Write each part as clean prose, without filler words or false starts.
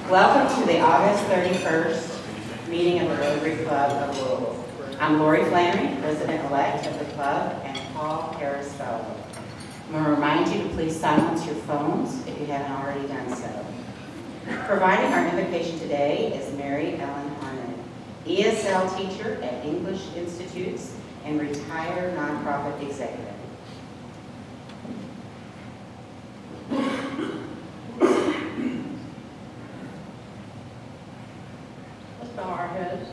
Welcome to the August 31st meeting of the Rotary Club of Louisville. I'm Lori Flannery, President-elect of the club, and Paul Harris Fellow. I'm going to remind you to please silence your phones if you haven't already done so. Providing our invocation today is Mary Ellen Harnett, ESL teacher at English Institutes and retired nonprofit executive. Let's bow our heads.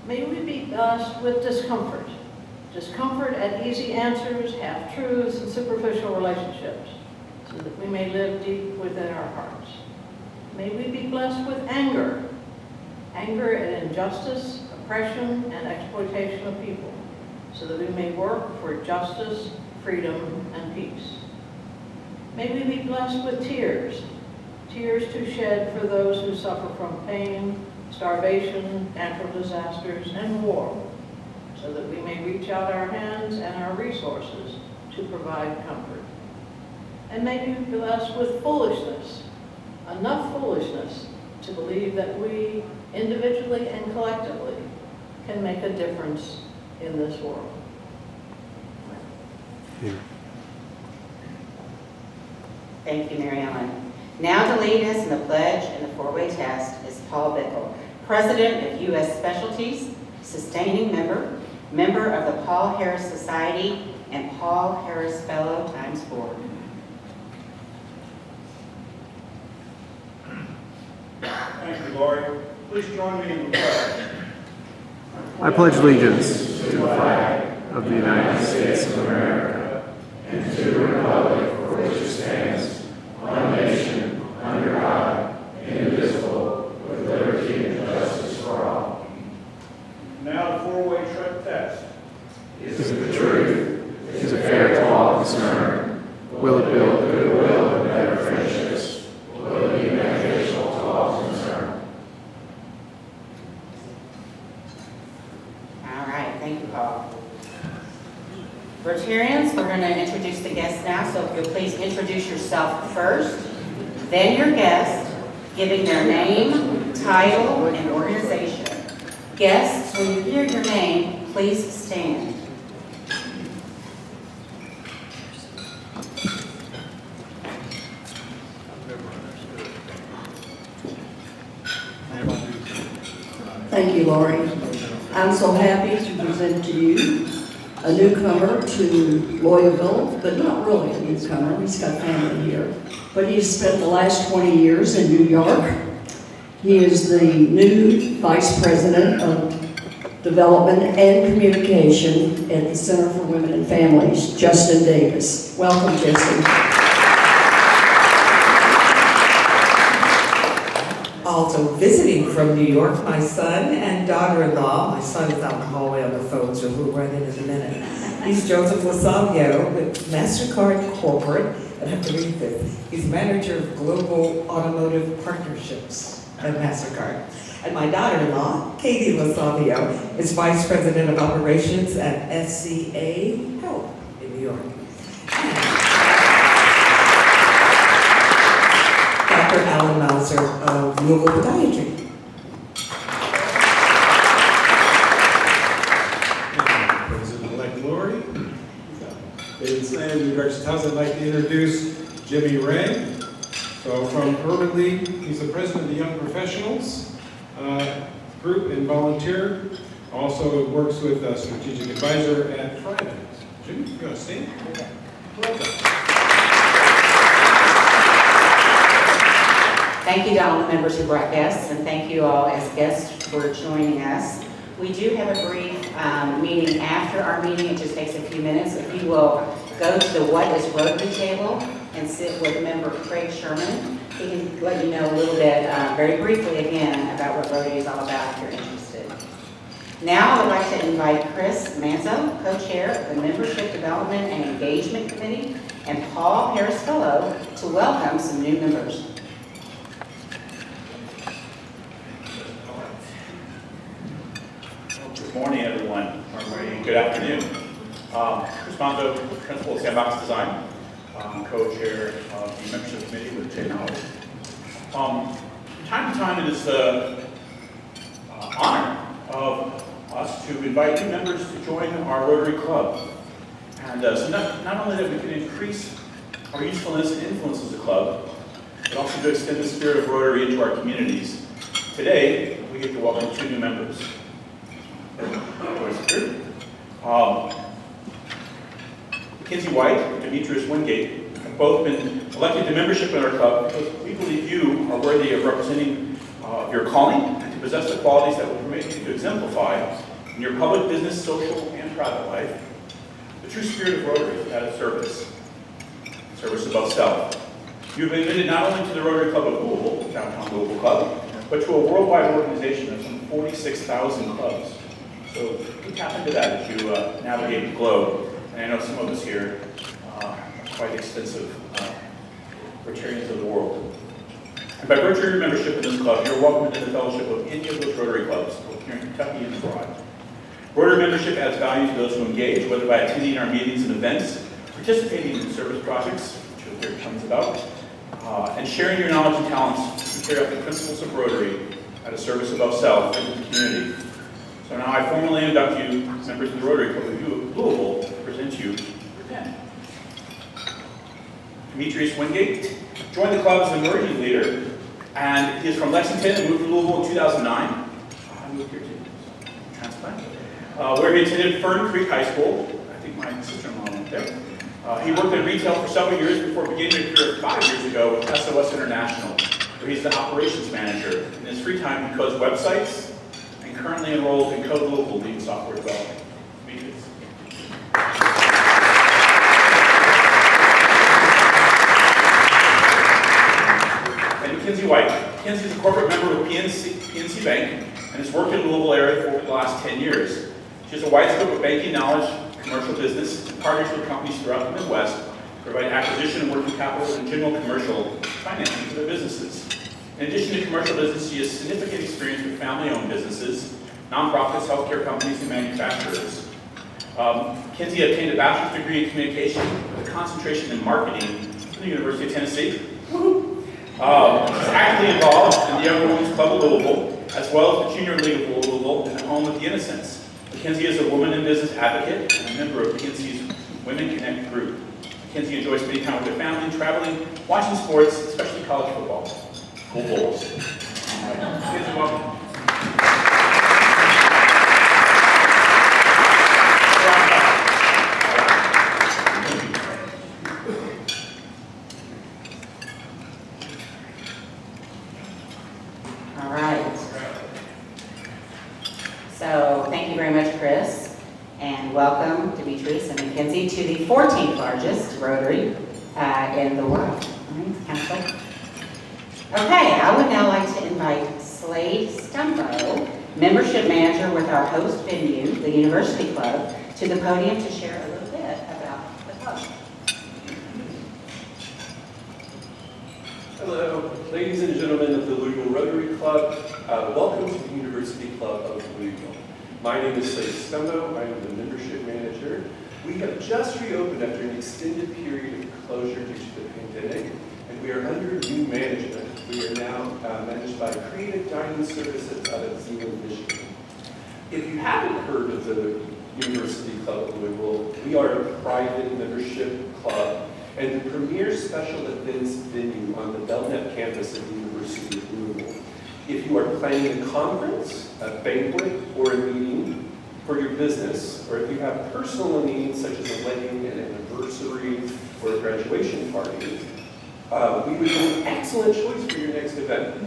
May we be blessed with discomfort. Discomfort at easy answers, half-truths, and superficial relationships, so that we may live deep within our hearts. May we be blessed with anger. Anger at injustice, oppression, and exploitation of people, so that we may work for justice, freedom, and peace. May we be blessed with tears. Tears to shed for those who suffer from pain, starvation, natural disasters, and war, so that we may reach out our hands and our resources to provide comfort. And may we be blessed with foolishness, enough foolishness to believe that we, individually and collectively, can make a difference in this world. Thank you, Mary Ellen. Now to lead us in the pledge and the four-way test is Paul Bickle, President of U.S. Specialties, Sustaining Member, member of the Paul Harris Society, and Paul Harris Fellow times 4. Thank you, Lori. Please join me in the pledge. I pledge allegiance to the flag of the United States of America and to the republic for which it stands, one nation, under God, indivisible, with liberty and justice for all. Now the four-way test. Is it the truth? Is it fair to all concerned? Will it build goodwill and better friendships? Will it be beneficial to all concerned? All right, thank you, Paul. Rotarians, we're going to introduce the guests now, so if you'll please introduce yourself first, then your guest, giving their name, title, and organization. Guests, when you hear your name, please stand. Thank you, Lori. I'm so happy to present to you a newcomer to Louisville, but not really a newcomer. He's got family here. But he's spent the last 20 years in New York. He is the new Vice President of Development and Communication at the Center for Women and Families, Justin Davis. Welcome, Justin. Also visiting from New York, my son and daughter-in-law. My son is out in the hallway on the phone, so we'll run in a minute. He's Joseph Lasavio with MasterCard Corporate. I have to read this. He's manager of global automotive partnerships at MasterCard. And my daughter-in-law, Katie Lasavio, is vice president of operations at SCA Health in New York. Dr. Alan Mauser of Louisville Podiatry. President-elect Lori. David Sand, New Directions House. I'd like to introduce Jimmy Ray. So from Urban League, he's the president of the Young Professionals group and volunteer. Also works with a strategic advisor at Friday. Jimmy, you want to stand? Welcome. Thank you to all the members who brought guests, and thank you all as guests for joining us. We do have a brief meeting after our meeting. It just takes a few minutes. If you will go to the What is Rotary table and sit with member Craig Sherman, he can let you know a little bit, very briefly again, about what Rotary is all about if you're interested. Now I would like to invite Chris Manzo, co-chair of the Membership Development and Engagement Committee, and Paul Harris Fellow to welcome some new members. Good morning, everyone. Or good afternoon. Chris Manzo, principal of Sandbox Design, co-chair of the membership committee with Jay Howard. From time to time, it is the honor of us to invite new members to join our Rotary Club. And so not only that we can increase our usefulness and influence as a club, but also to extend the spirit of Rotary into our communities. Today, we get to welcome 2 new members. Mackenzie White and Demetrius Wingate have both been elected to membership in our club because we believe you are worthy of representing your calling and to possess the qualities that will permit you to exemplify in your public, business, social, and private life the true spirit of Rotary, that of service above self. You have been admitted not only to the Rotary Club of Louisville, Downtown Louisville Club, but to a worldwide organization of some 46,000 clubs. So you tap into that as you navigate the globe. And I know some of us here are quite extensive Rotarians of the world. And by virtue of your membership in this club, you're welcome into the fellowship of any of those Rotary clubs, both here in Kentucky and abroad. Rotary membership adds value to those who engage, whether by attending our meetings and events, participating in service projects, which you'll hear tons about, and sharing your knowledge and talents to carry out the principles of Rotary at a service above self and the community. So now I formally induct you, members of the Rotary Club of Louisville, to present you your pen. Demetrius Wingate joined the club as an emerging leader, and he is from Lexington and moved to Louisville in 2009. I moved here too, so transplant. Where he attended Fern Creek High School. I think my sister-in-law went there. He worked in retail for several years before beginning a career 5 years ago with SOS International, where he's the operations manager. In his free time, he codes websites and currently enrolled in Code Louisville leading software development. Demetrius. And Mackenzie White. Mackenzie is a corporate member with PNC Bank and has worked in the Louisville area for over the last 10 years. She has a wide scope of banking knowledge, commercial business, and partners with companies throughout the Midwest to provide acquisition and working capital and general commercial financing to their businesses. In addition to commercial business, she has significant experience with family-owned businesses, nonprofits, healthcare companies, and manufacturers. Mackenzie obtained a bachelor's degree in communication with a concentration in marketing from the University of Tennessee. She's actively involved in the Young Women's Club of Louisville, as well as the Junior League of Louisville and the Home of the Innocents. Mackenzie is a woman in business advocate and a member of McKinsey's Women Connect group. Mackenzie enjoys spending time with her family, traveling, watching sports, especially college football. Go Bulls. Mackenzie, welcome. All right. So thank you very much, Chris, and welcome Demetrius and Mackenzie to the 14th largest Rotary in the world. Okay, I would now like to invite Slade Stumbo, membership manager with our host venue, the University Club, to the podium to share a little bit about the club. Hello, ladies and gentlemen of the Louisville Rotary Club. Welcome to the University Club of Louisville. My name is Slade Stumbo. I am the membership manager. We have just reopened after an extended period of closure due to the pandemic, and we are under new management. We are now managed by Creative Dining Services out of Zeeland, Michigan. If you haven't heard of the University Club of Louisville, we are a private membership club and the premier special events venue on the Belknap campus of the University of Louisville. If you are planning a conference, a banquet, or a meeting for your business, or if you have personal needs such as a wedding, an anniversary, or a graduation party, we would be an excellent choice for your next event.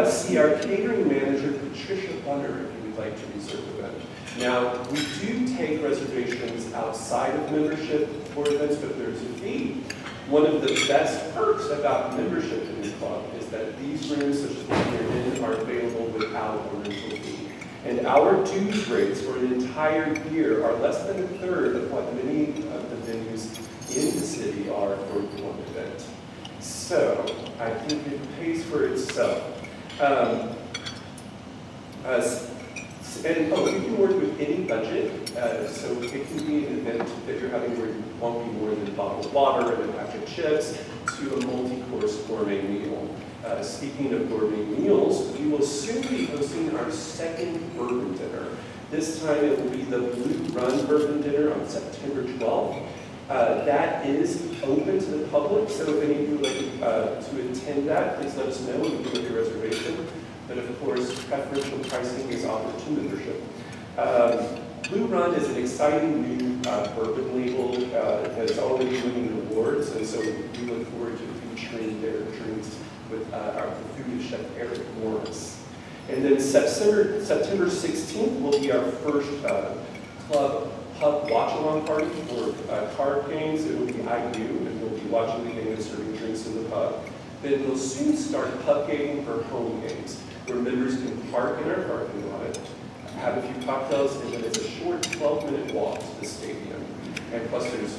See our catering manager, Patricia Bunner, if you would like to reserve an event. Now, we do take reservations outside of membership for events, but there's a fee. One of the best perks about membership in this club is that these rooms, such as the one you're in, are available without a rental fee. And our dues rates for an entire year are less than a third of what many of the venues in the city are for one event. So, I think it pays for itself. And you can work with any budget, so it can be an event that you're having where you won't be more than bottled water and a pack of chips to a multi-course gourmet meal. Speaking of gourmet meals, we will soon be hosting our second bourbon dinner. This time it will be the Blue Run Bourbon Dinner on September 12th. That is open to the public, so if any of you would like to attend that, please let us know. We can make a reservation. But of course, preferential pricing is offered to membership. Blue Run is an exciting new bourbon label that's already winning awards, and so we look forward to featuring their drinks with our food chef Eric Morris. And then September 16th will be our first club pub watch-along party for card games. It will be IU, and we'll be watching the game and serving drinks in the pub. Then we'll soon start pub gaming for home games, where members can park in our parking lot, have a few cocktails, and then it's a short 12-minute walk to the stadium. And plus there's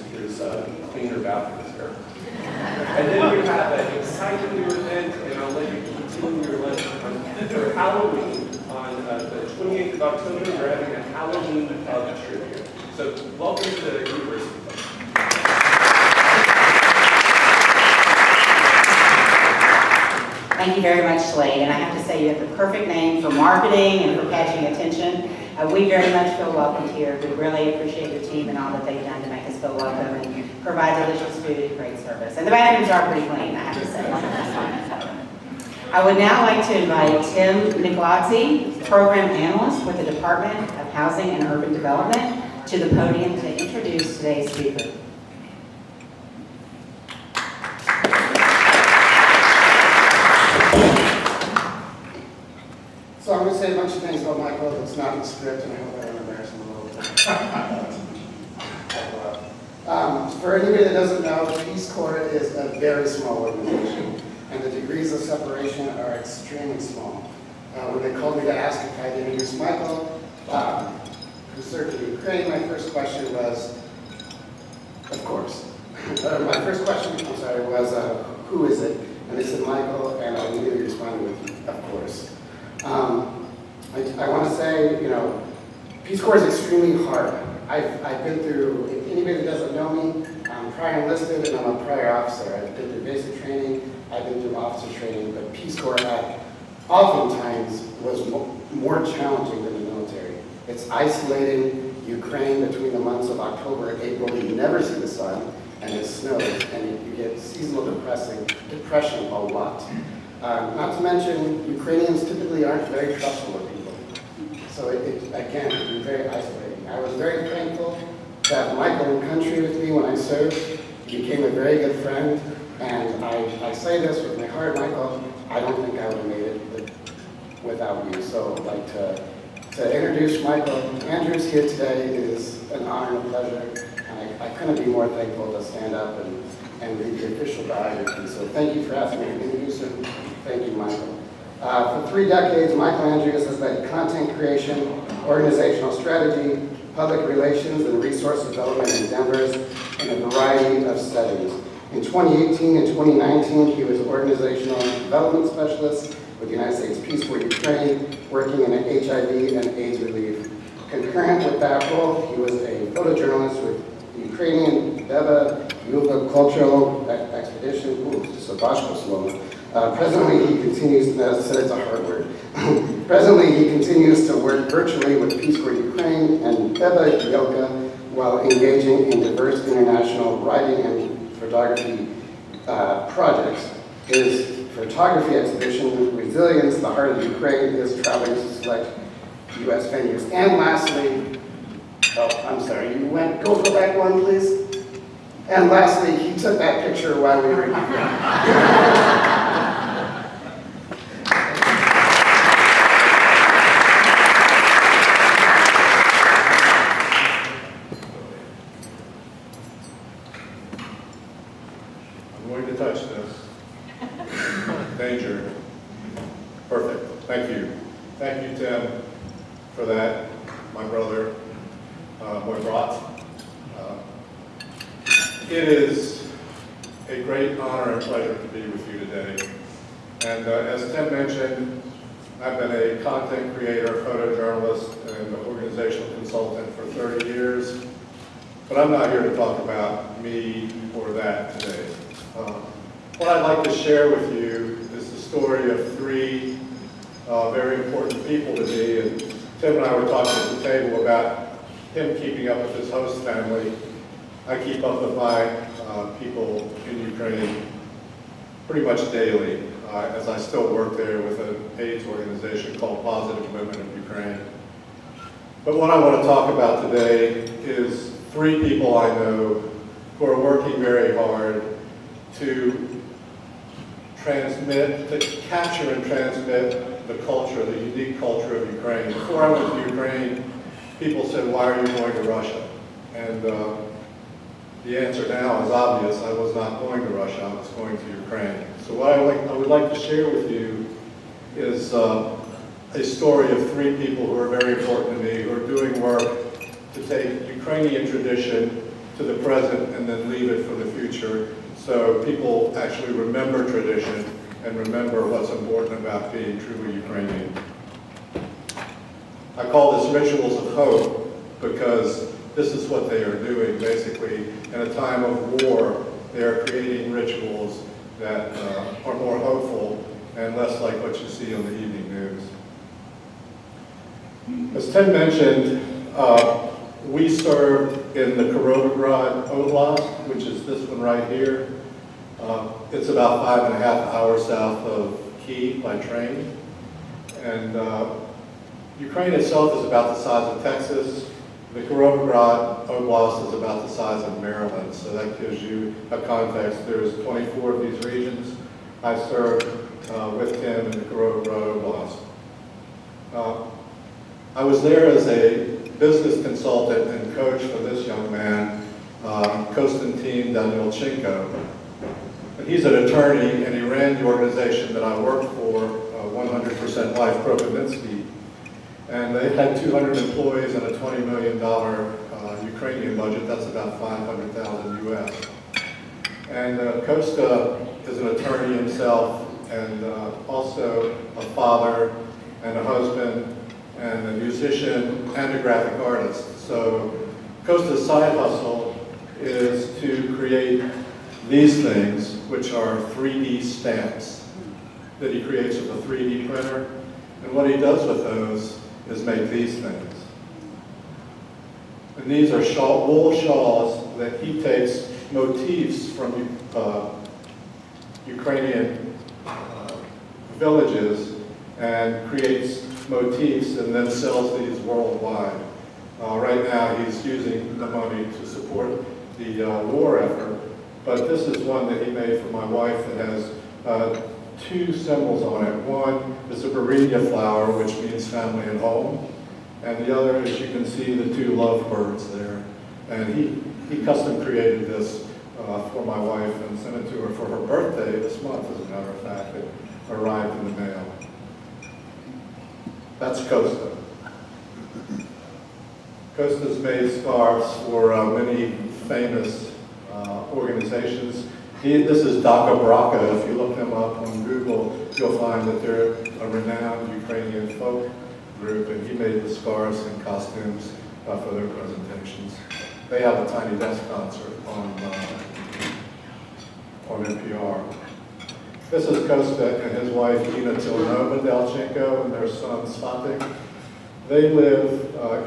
cleaner bathrooms there. And then we have an exciting new event, and I'll let you continue your lunch for Halloween. On the 28th of October, we're having a Halloween pub trivia. So welcome to the university. Thank you very much, Slade. And I have to say, you have the perfect name for marketing and for catching attention. We very much feel welcomed here. We really appreciate your team and all that they've done to make us feel welcome and provide delicious food and great service. And the bathrooms are pretty clean, I have to say. I would now like to invite Tim Nicolazzi, Program Analyst with the Department of Housing and Urban Development, to the podium to introduce today's speaker. So I'm going to say a bunch of things about Michael that's not in the script, and I hope I don't embarrass him a little bit. For anybody that doesn't know, Peace Corps is a very small organization, and the degrees of separation are extremely small. When they called me to ask if I'd introduce Michael, who served in Ukraine, my first question was, of course. My first question, I'm sorry, was, who is it? And they said, Michael, and I immediately responded with, of course. I want to say, Peace Corps is extremely hard. I've been through, if anybody that doesn't know me, I'm prior enlisted and I'm a prior officer. I've been through basic training, I've been through officer training, but Peace Corps oftentimes was more challenging than the military. It's isolating Ukraine between the months of October and April. You never see the sun, and it snows, and you get seasonal depression a lot. Not to mention, Ukrainians typically aren't very trustful of people. So again, it can be very isolating. I was very thankful to have Michael in country with me when I served. He became a very good friend, and I say this with my heart, Michael, I don't think I would have made it without you. So I'd like to introduce Michael Andrews here today. It is an honor and a pleasure, and I couldn't be more thankful to stand up and read the official biography. So thank you for asking me to introduce him. Thank you, Michael. For 3 decades, Michael Andrews has led content creation, organizational strategy, public relations, and resource development endeavors in a variety of settings. In 2018 and 2019, he was organizational development specialist with the United States Peace Corps Ukraine, working in HIV and AIDS relief. Concurrent with that role, he was a photojournalist with the Ukrainian Beba Yuva Cultural Expedition. Ooh, it's just a Bashko slogan. Presently, he continues, it's a hard word. Presently, he continues to work virtually with Peace Corps Ukraine and Beba Yelka while engaging in diverse international writing and photography projects. His photography exhibition, Resilience, the Heart of Ukraine, is traveling to select U.S. venues. And lastly, I'm sorry, go for that one, please. And lastly, he took that picture while we were in Ukraine. I'm going to touch this. Danger. Perfect. Thank you. Thank you, Tim, for that. My brother, Moy. It is a great honor and pleasure to be with you today. And as Tim mentioned, I've been a content creator, photojournalist, and organizational consultant for 30 years. But I'm not here to talk about me or that today. What I'd like to share with you is the story of three very important people to me. And Tim and I were talking at the table about him keeping up with his host family. I keep up with my people in Ukraine pretty much daily, as I still work there with an AIDS organization called Positive Women of Ukraine. But what I want to talk about today is three people I know who are working very hard to capture and transmit the culture, the unique culture of Ukraine. Before I went to Ukraine, people said, why are you going to Russia? And the answer now is obvious. I was not going to Russia, I was going to Ukraine. So what I would like to share with you is a story of three people who are very important to me, who are doing work to take Ukrainian tradition to the present and then leave it for the future, so people actually remember tradition and remember what's important about being truly Ukrainian. I call this rituals of hope because this is what they are doing, basically. In a time of war, they are creating rituals that are more hopeful and less like what you see on the evening news. As Tim mentioned, we served in the Kirovograd Oblast, which is this one right here. It's about 5.5 hours south of Kyiv by train. And Ukraine itself is about the size of Texas. The Kirovograd Oblast is about the size of Maryland, so that gives you a context. There's 24 of these regions. I served with Tim in the Kirovograd Oblast. I was there as a business consultant and coach for this young man, Konstantin Danielchenko. And he's an attorney, and he ran the organization that I worked for, 100% Life Kropivninsky. And they had 200 employees and a $20 million Ukrainian budget. That's about 500,000 US. And Kosta is an attorney himself, and also a father and a husband and a musician and a graphic artist. So Kosta's side hustle is to create these things, which are 3D stamps that he creates with a 3D printer. And what he does with those is make these things. And these are wool shawls that he takes motifs from Ukrainian villages and creates motifs and then sells these worldwide. Right now he's using the money to support the war effort, but this is one that he made for my wife that has two symbols on it. One is a barinia flower, which means family and home, and the other, as you can see, the two lovebirds there. And he custom created this for my wife and sent it to her for her birthday this month, as a matter of fact. It arrived in the mail. That's Kosta. Kosta's made scarves for many famous organizations. This is Daka Braka. If you look them up on Google, you'll find that they're a renowned Ukrainian folk group, and he made the scarves and costumes for their presentations. They have a Tiny Desk concert on NPR. This is Kosta and his wife, Ina Tilnova Delchenko, and their son, Svatik. They live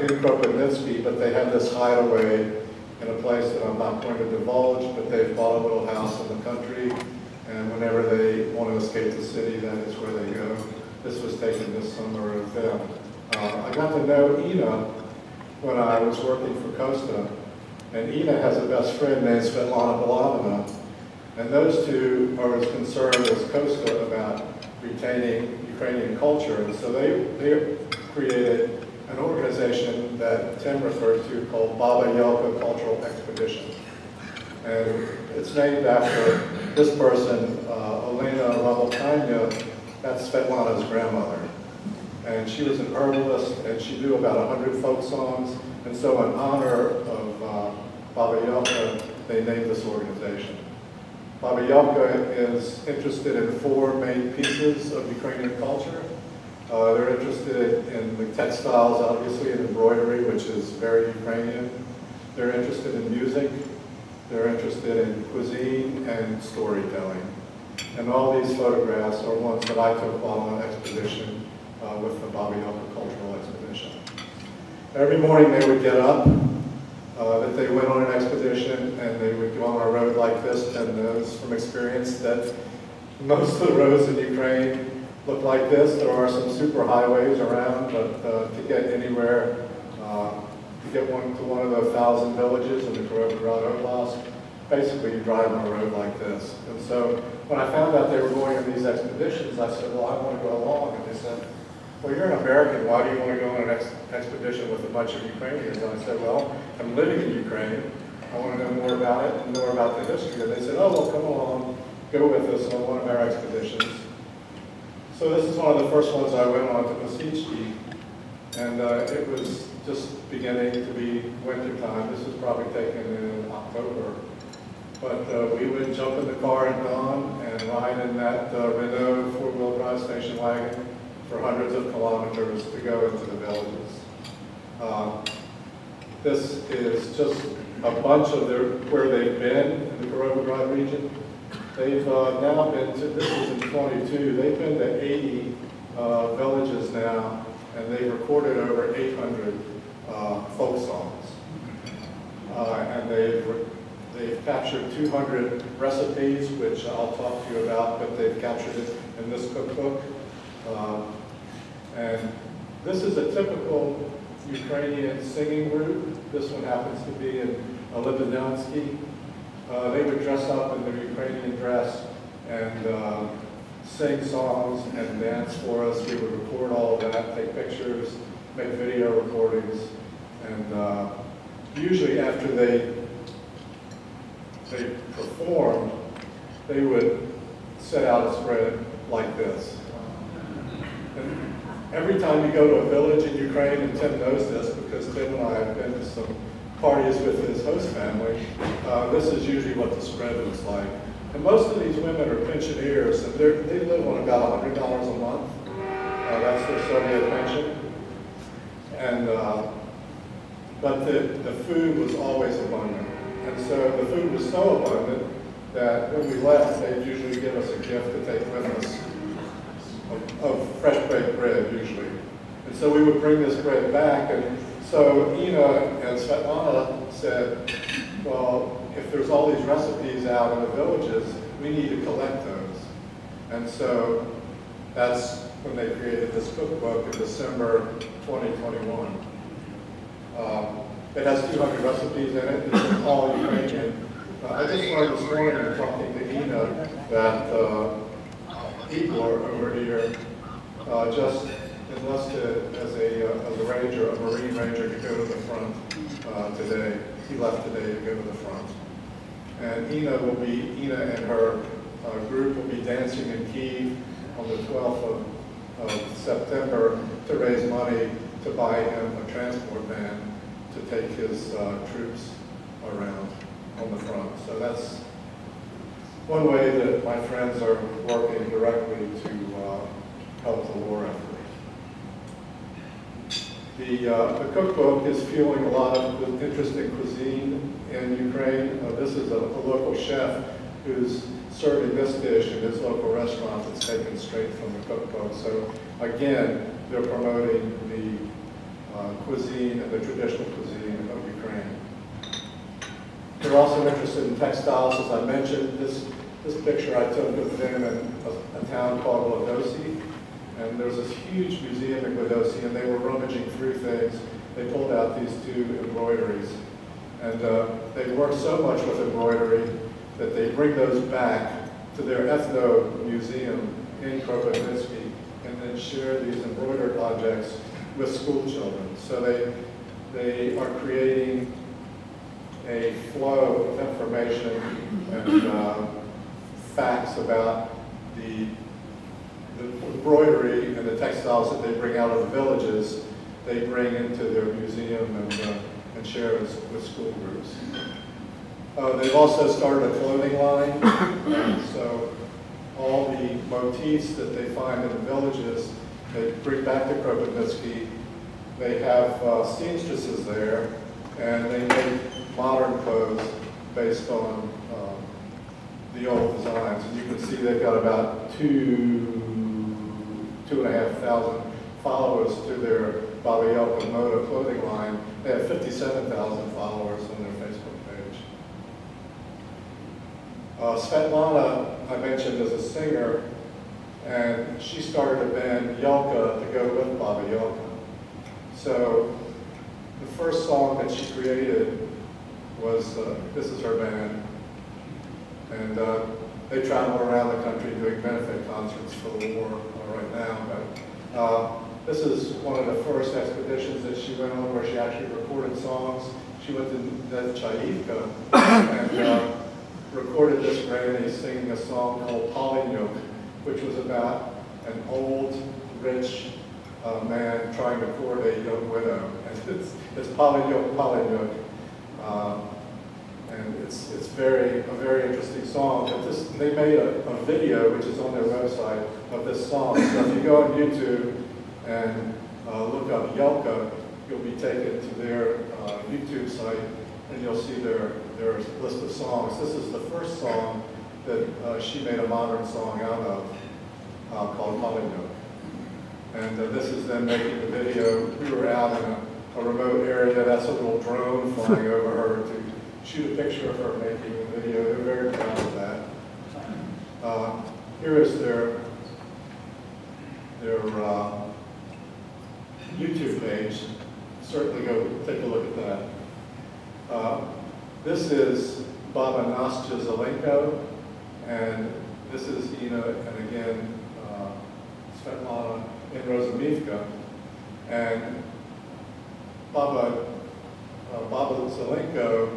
in Kropivninsky, but they have this hideaway in a place that I'm not going to divulge, but they've bought a little house in the country, and whenever they want to escape the city, that is where they go. This was taken this summer of them. I got to know Ina when I was working for Kosta, and Ina has a best friend named Svetlana Belavina, and those two are as concerned as Kosta about retaining Ukrainian culture, and so they created an organization that Tim referred to called Baba Yelka Cultural Expedition. And it's named after this person, Elena Rabolkanya. That's Svetlana's grandmother. And she was an herbalist, and she knew about 100 folk songs. And so in honor of Baba Yelka, they named this organization. Baba Yelka is interested in 4 main pieces of Ukrainian culture. They're interested in the textiles, obviously, and embroidery, which is very Ukrainian. They're interested in music. They're interested in cuisine and storytelling. And all these photographs are ones that I took while on an expedition with the Bobby Elker Cultural Expedition. Every morning they would get up, that they went on an expedition, and they would go on a road like this, and knows from experience that most of the roads in Ukraine look like this. There are some super highways around, but to get anywhere, to get to one of the 1,000 villages in the Kirovograd Oblast, basically you drive on a road like this. And so when I found out they were going on these expeditions, I said, well, I want to go along. And they said, well, you're an American. Why do you want to go on an expedition with a bunch of Ukrainians? And I said, well, I'm living in Ukraine. I want to know more about it and more about the history. And they said, oh, well, come along, go with us on one of our expeditions. So this is one of the first ones I went on to Kosichki. And it was just beginning to be winter time. This was probably taken in October. But we would jump in the car at dawn and ride in that Renault four-wheel drive station wagon for hundreds of kilometers to go into the villages. This is just a bunch of where they've been in the Kirovograd region. They've now been to, this is in 22, they've been to 80 villages now, and they've recorded over 800 folk songs. And they've captured 200 recipes, which I'll talk to you about, but they've captured it in this cookbook. And this is a typical Ukrainian singing group. This one happens to be in Libanonsky. They would dress up in their Ukrainian dress and sing songs and dance for us. We would record all of that, take pictures, make video recordings, and usually after they performed, they would set out a spread like this. And every time you go to a village in Ukraine, and Tim knows this because Tim and I have been to some parties with his host family, this is usually what the spread looks like. And most of these women are pensioners, and they live on about $100 a month. That's their Soviet pension. And, but the food was always abundant. And so the food was so abundant that when we left, they'd usually give us a gift to take with us of fresh baked bread, usually. And so we would bring this bread back, and so Ina and Svetlana said, well, if there's all these recipes out in the villages, we need to collect those. And so that's when they created this cookbook in December 2021. It has 200 recipes in it. It's all Ukrainian. I just learned this morning talking to Ina that Igor over here just enlisted as a ranger, a Marine Ranger, to go to the front today. He left today to go to the front. And Ina and her group will be dancing in Kyiv on the 12th of September to raise money to buy him a transport van to take his troops around on the front. So that's one way that my friends are working directly to help the war effort. The cookbook is fueling a lot of interesting cuisine in Ukraine. This is a local chef who's serving this dish in his local restaurant that's taken straight from the cookbook. So again, they're promoting the cuisine and the traditional cuisine of Ukraine. They're also interested in textiles, as I mentioned. This picture I took of them in a town called Lodosi. And there's this huge museum in Lodosi, and they were rummaging through things. They pulled out these two embroideries. And they work so much with embroidery that they bring those back to their ethno-museum in Kropotnitsky and then share these embroidered objects with school children. So they are creating a flow of information and facts about the embroidery and the textiles that they bring out of the villages, they bring into their museum and share with school groups. They've also started a clothing line, so all the motifs that they find in the villages, they bring back to Kropotnitsky. They have seamstresses there, and they make modern clothes based on the old designs. And you can see they've got about 2,500 followers to their Baba Yelka Moda clothing line. They have 57,000 followers on their Facebook page. Svetlana, I mentioned, is a singer, and she started a band, Yelka, to go with Baba Yelka. So the first song that she created was, this is her band, and they travel around the country doing benefit concerts for the war right now. But this is one of the first expeditions that she went on where she actually recorded songs. She went to Chayivka and recorded this granny singing a song called Polynyuk, which was about an old, rich man trying to court a young widow. And it's Polynyuk, Polynyuk. And it's a very interesting song. But they made a video, which is on their website, of this song. So if you go on YouTube and look up Yelka, you'll be taken to their YouTube site, and you'll see their list of songs. This is the first song that she made a modern song out of, called Polynyuk. And this is them making the video. We were out in a remote area. That's a little drone flying over her to shoot a picture of her making the video. They're very proud of that. Here is their YouTube page. Certainly go take a look at that. This is Baba Nastya Zelenko, and this is Ina, and again, Svetlana in Rozumivka. And Baba Zelenko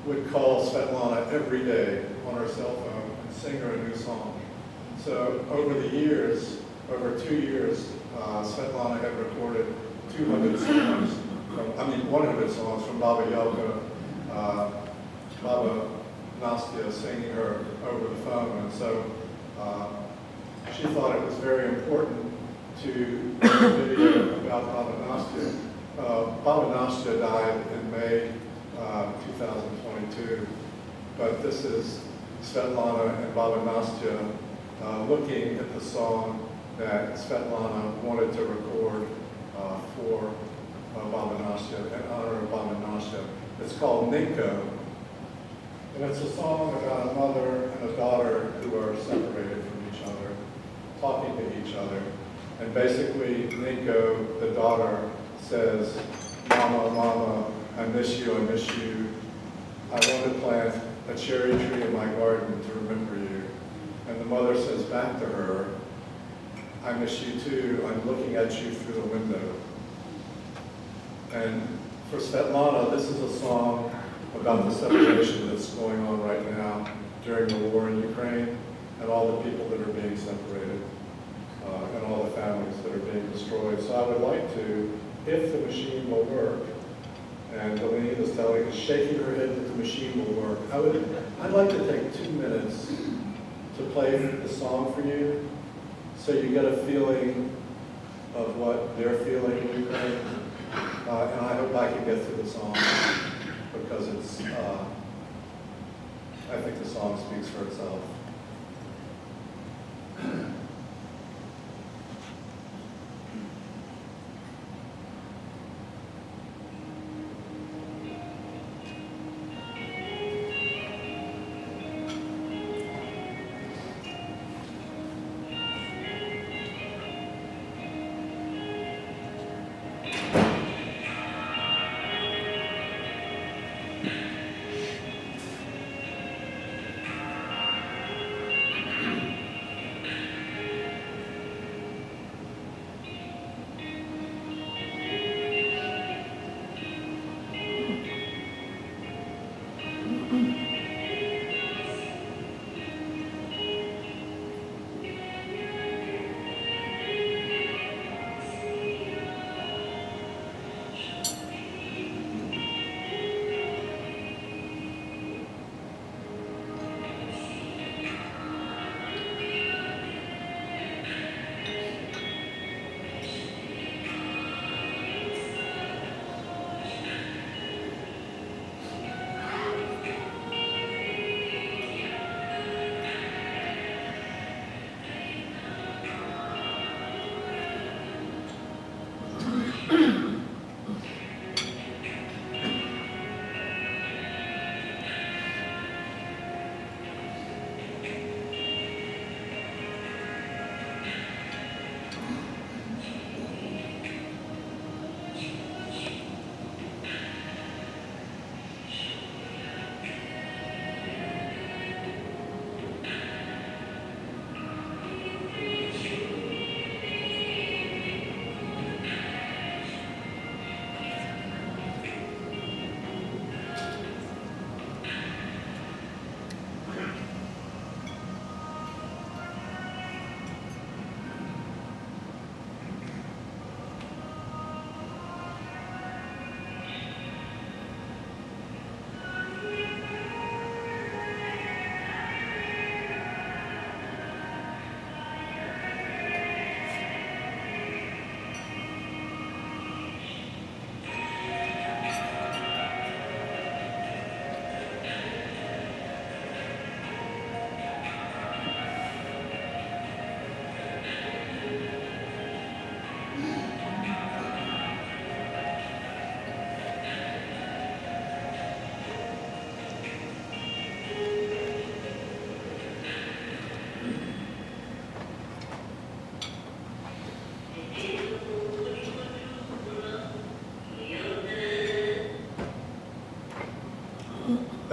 would call Svetlana every day on her cell phone and sing her a new song. So over the years, over 2 years, Svetlana had recorded 100 songs from Baba Yelka, Baba Nastya singing her over the phone. And so she thought it was very important to make a video about Baba Nastya. Baba Nastya died in May 2022, but this is Svetlana and Baba Nastya looking at the song that Svetlana wanted to record for Baba Nastya, in honor of Baba Nastya. It's called Ninko, and it's a song about a mother and a daughter who are separated from each other, talking to each other. And basically, Ninko, the daughter, says, "Mama, Mama, I miss you, I miss you. I want to plant a cherry tree in my garden to remember you." And the mother says back to her, "I miss you too, I'm looking at you through the window." And for Svetlana, this is a song about the separation that's going on right now during the war in Ukraine, and all the people that are being separated, and all the families that are being destroyed. So I would like to, if the machine will work, and Delaney is telling us, shaking her head that the machine will work, I'd like to take 2 minutes to play the song for you, so you get a feeling of what they're feeling in Ukraine. And I hope I can get through the song, because it's, I think the song speaks for itself.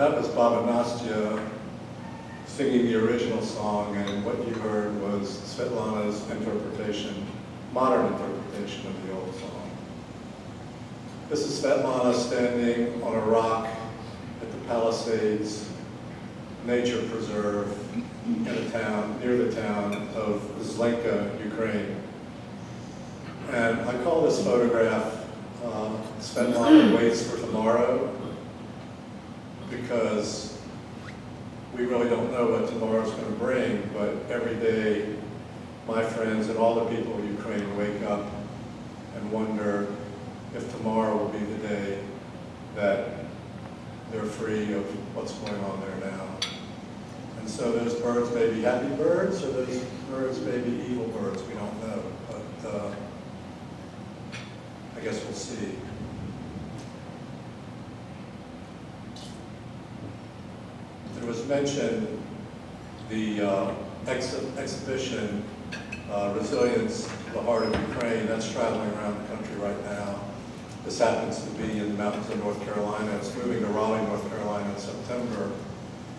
That was Baba Nastya singing the original song, and what you heard was Svetlana's interpretation, modern interpretation of the old song. This is Svetlana standing on a rock at the Palisades Nature Preserve in a town, near the town of Zlenka, Ukraine. And I call this photograph Svetlana Waits for Tomorrow, because we really don't know what tomorrow's going to bring, but every day my friends and all the people of Ukraine wake up and wonder if tomorrow will be the day that they're free of what's going on there now. And so those birds may be happy birds, or those birds may be evil birds, we don't know, but I guess we'll see. There was mentioned the exhibition, Resilience, the Heart of Ukraine, that's traveling around the country right now. This happens to be in the mountains of North Carolina. It's moving to Raleigh, North Carolina in September.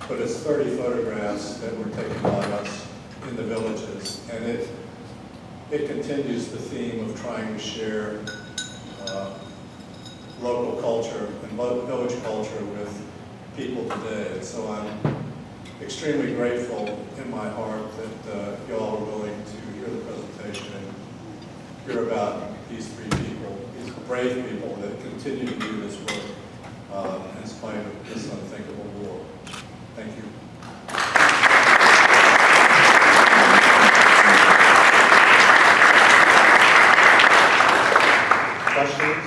But it's 30 photographs that were taken by us in the villages. And it continues the theme of trying to share local culture and village culture with people today. And so I'm extremely grateful in my heart that you all are willing to hear the presentation and hear about these three people, these brave people that continue to do this work in spite of this unthinkable war. Thank you. Questions?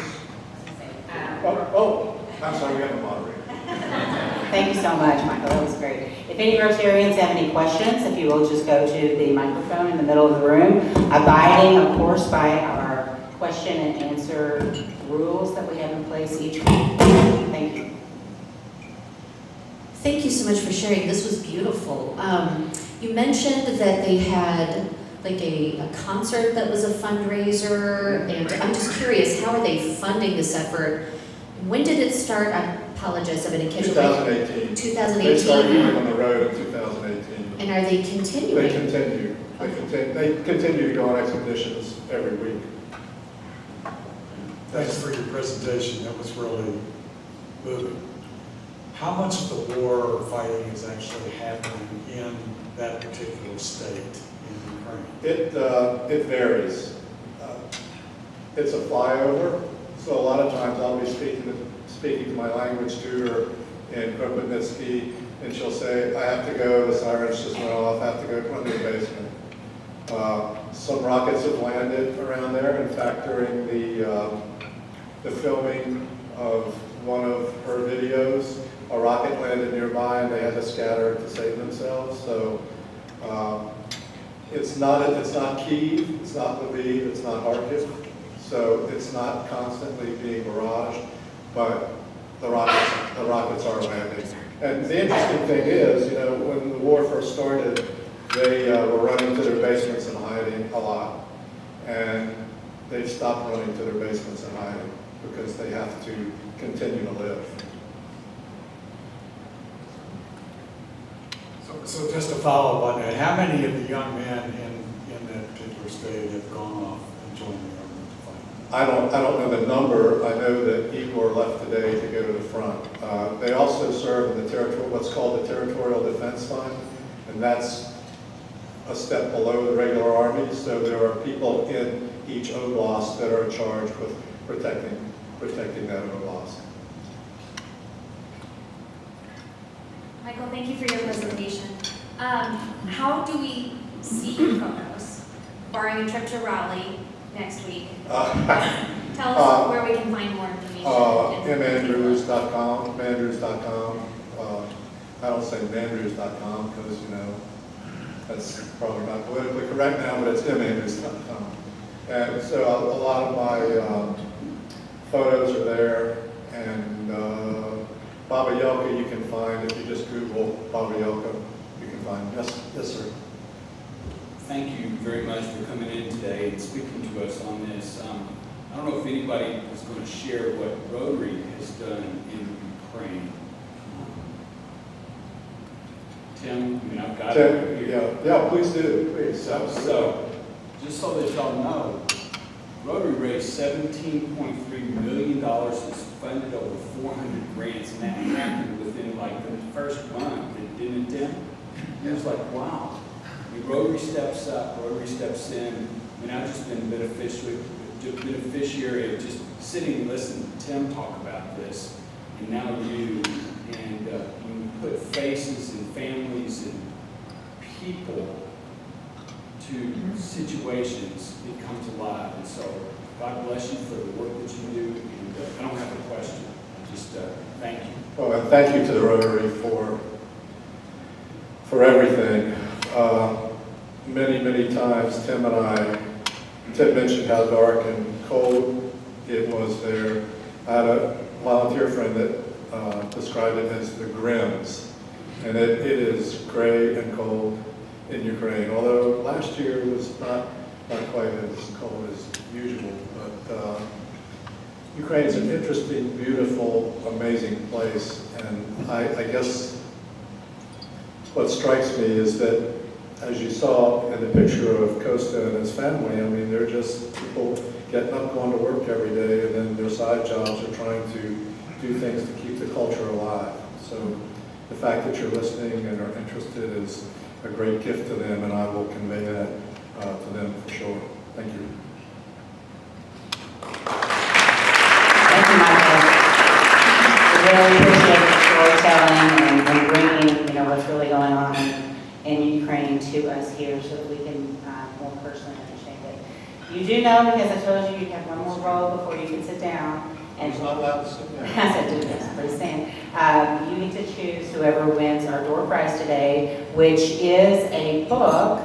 Oh, I'm sorry, we have a moderator. Thank you so much, Michael. That was great. If any Rotarians have any questions, if you will just go to the microphone in the middle of the room, abiding, of course, by our question and answer rules that we have in place each week. Thank you. Thank you so much for sharing. This was beautiful. You mentioned that they had like a concert that was a fundraiser, and I'm just curious, how are they funding this effort? When did it start? I apologize, I've been in catch up. 2018. 2018. They started going on the road in 2018. And are they continuing? They continue. They continue to go on expeditions every week. Thanks for your presentation. That was really moving. How much of the war fighting is actually happening in that particular state in Ukraine? It varies. It's a flyover, so a lot of times I'll be speaking to my language tutor in Kropotnitsky, and she'll say, I have to go, the sirens just went off, I have to go to the basement. Some rockets have landed around there. In fact, during the filming of one of her videos, a rocket landed nearby and they had to scatter to save themselves. So it's not Kyiv, it's not Lviv, it's not Kharkiv. So it's not constantly being barraged, but the rockets are landing. And the interesting thing is, you know, when the war first started, they were running to their basements and hiding a lot. And they've stopped running to their basements and hiding because they have to continue to live. So just to follow up on that, how many of the young men in that particular state have gone off and joined the government to fight? I don't know the number. I know that Igor left today to go to the front. They also serve in the what's called the Territorial Defense Fund, and that's a step below the regular army. So there are people in each oblast that are charged with protecting that oblast. Michael, thank you for your presentation. How do we see your photos? Barring a trip to Raleigh next week. Tell us where we can find more information. mandrews.com. I don't say mandrews.com because, you know, that's probably not politically correct now, but it's mandrews.com. And so a lot of my photos are there, and Baba Yelka you can find, if you just Google Baba Yelka, you can find. Yes, sir. Thank you very much for coming in today and speaking to us on this. I don't know if anybody is going to share what Rotary has done in Ukraine. Tim, I mean, I've got Tim, it here. yeah, please do, please. So, just so that y'all know, Rotary raised $17.3 million, has funded over 400 grants, and that happened within like the first month, didn't it, Tim? It was like, wow. I mean, Rotary steps up, Rotary steps in. I mean, I've just been a beneficiary of just sitting and listening to Tim talk about this, and now you, and when you put faces and families and people to situations, it comes alive. And so God bless you for the work that you do. And I don't have a question. Just thank you. Well, and thank you to the Rotary for everything. Many times, Tim mentioned how dark and cold it was there. I had a volunteer friend that described it as the Grims. And it is gray and cold in Ukraine, although last year was not quite as cold as usual. But Ukraine is an interesting, beautiful, amazing place. And I guess what strikes me is that, as you saw in the picture of Costa and his family, I mean, they're just people getting up, going to work every day, and then their side jobs are trying to do things to keep the culture alive. So the fact that you're listening and are interested is a great gift to them, and I will convey that to them for sure. Thank you. Thank you, Michael. We really appreciate the storytelling and bringing, what's really going on in Ukraine to us here so that we can more personally understand it. You do know, because I told you, you have one more roll before you can sit down. And He's not allowed to sit down. I said, do this, please stand. You need to choose whoever wins our door prize today, which is a book.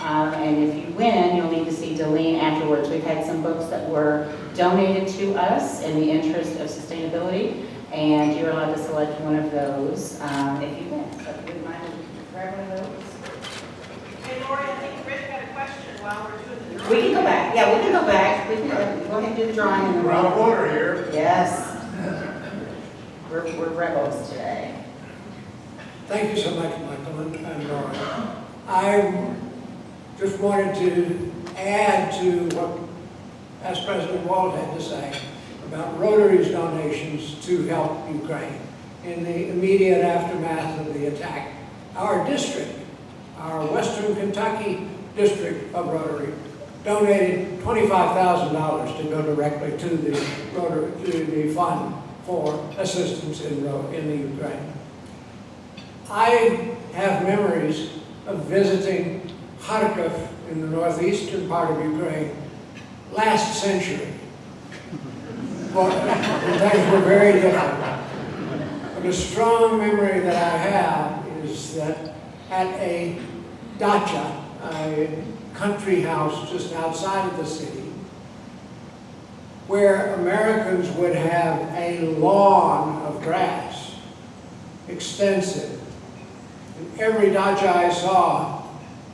And if you win, you'll need to see Delene afterwards. We've had some books that were donated to us in the interest of sustainability, and you're allowed to select one of those if you win. So if you wouldn't mind grabbing one of those. Hey, Lori, I think Rick had a question while we're doing the drawing. We can go back. Yeah, we can go back. We can go ahead and do the drawing. And We're out of order here. Yes. We're rebels today. Thank you so much, Michael and Laura. I just wanted to add to what Past President Walt had to say about Rotary's donations to help Ukraine in the immediate aftermath of the attack. Our district, our Western Kentucky district of Rotary, donated $25,000 to go directly to the fund for assistance in the Ukraine. I have memories of visiting Kharkiv in the northeastern part of Ukraine last century. Well, things were very different. But a strong memory that I have is that at a dacha, a country house just outside of the city, where Americans would have a lawn of grass, extensive. And every dacha I saw,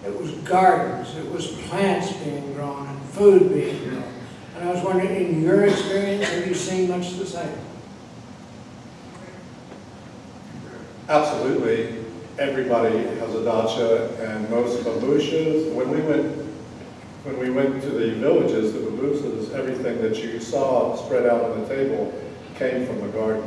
it was gardens, it was plants being grown and food being grown. And I was wondering, in your experience, have you seen much the same? Absolutely. Everybody has a dacha, and most babushas. When we went to the villages, the babusas, everything that you saw spread out on the table came from the garden.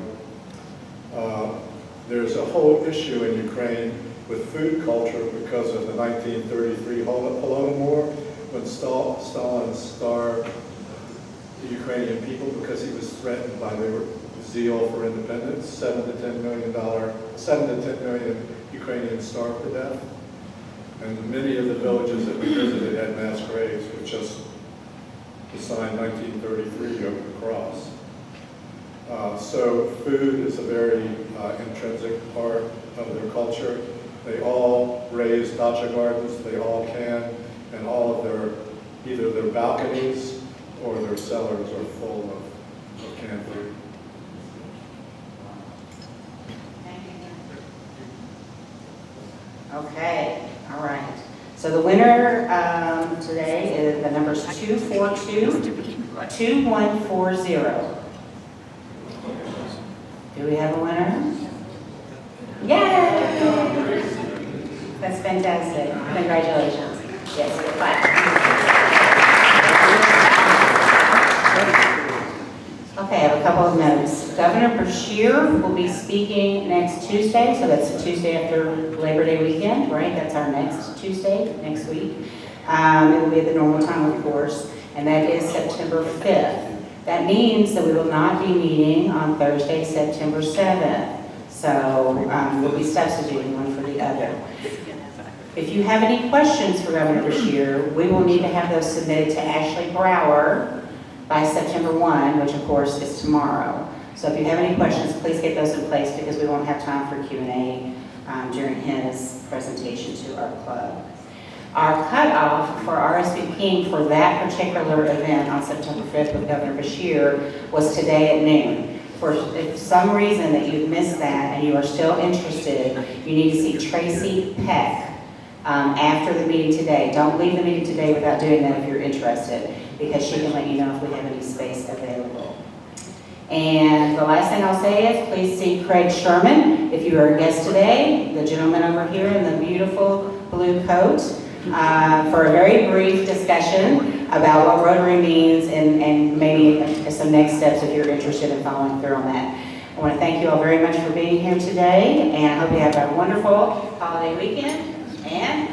There's a whole issue in Ukraine with food culture because of the 1933 Holodomor, when Stalin starved the Ukrainian people because he was threatened by their zeal for independence. 7 to 10 million Ukrainians starved to death. And many of the villages that we visited had mass graves with just the sign 1933 over the cross. So food is a very intrinsic part of their culture. They all raise dacha gardens, they all can, and all of either their balconies or their cellars are full of canned food. Okay, all right. So the winner today is the number's 242-2140. Do we have a winner? Yay! Fantastic. Congratulations. Yes, okay, I have a couple of notes. Governor Beshear will be speaking next Tuesday, so that's the Tuesday after Labor Day weekend, right? That's our next Tuesday, next week. It will be at the normal time, of course, and that is September 5th. That means that we will not be meeting on Thursday, September 7th. So we'll be substituting one for the other. If you have any questions for Governor Beshear, we will need to have those submitted to Ashley Brower by September 1, which of course is tomorrow. So if you have any questions, please get those in place because we won't have time for Q&A during his presentation to our club. Our cutoff for RSVPing for that particular event on September 5th with Governor Beshear was today at noon. If some reason that you've missed that and you are still interested, you need to see Tracy Peck after the meeting today. Don't leave the meeting today without doing that if you're interested, because she can let you know if we have any space available. And the last thing I'll say is please see Craig Sherman, if you are a guest today, the gentleman over here in the beautiful blue coat, for a very brief discussion about what Rotary means and maybe some next steps if you're interested in following through on that. I want to thank you all very much for being here today, and I hope you have a wonderful holiday weekend, and